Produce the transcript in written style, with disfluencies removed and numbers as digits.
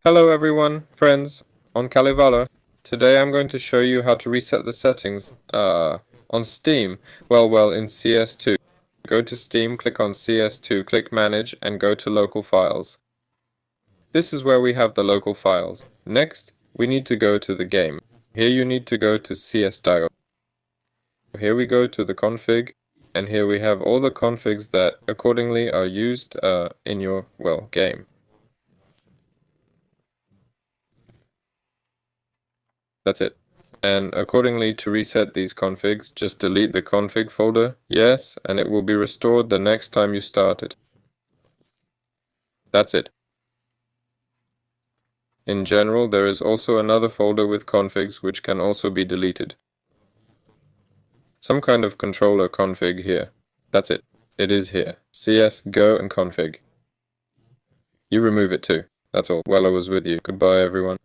Hello everyone, friends, on Kalevala. Today I'm going to show you how to reset the settings on Steam. Well, in CS2. Go to Steam, click on CS2, click Manage, and go to Local Files. This is where we have the local files. Next, we need to go to the game. Here you need to go to CS2. Here we go to the config, and here we have all the configs that accordingly are used in your, game. That's it. And accordingly, to reset these configs, just delete the config folder, yes, and it will be restored the next time you start it. That's it. In general, there is also another folder with configs which can also be deleted. Some kind of controller config here. That's it. It is here. CS, go and config. You remove it too. That's all. Well, I was with you. Goodbye, everyone.